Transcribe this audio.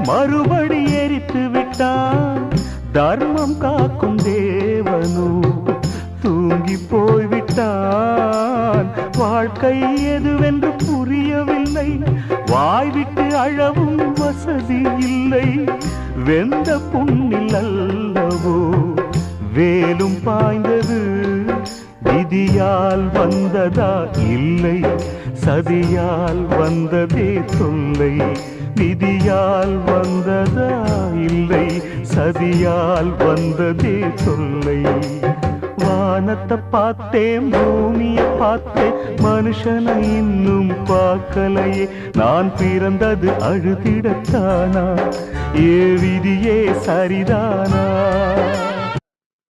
மறுபடி எரித்து விட்டான் தர்மம் காக்கும் தேவனோ தூங்கி போய்விட்டான் வாழ்க்கை எதுவென்று புரியவில்லை வாய்விட்டு அழவும் வசதி இல்லை வெந்த புண்ணில் அல்லவோ வேலும் பாய்ந்தது விதியால் வந்ததா இல்லை சதியால் வந்ததே தொல்லை விதியால் வந்ததா இல்லை சதியால் வந்ததே தொல்லை வானத்தை பார்த்தேன் பூமியை பார்த்தேன் மனுஷனை இன்னும் பார்க்கலையே நான் பிறந்தது அழுதிடத்தானா ஏ விதியே சரிதானா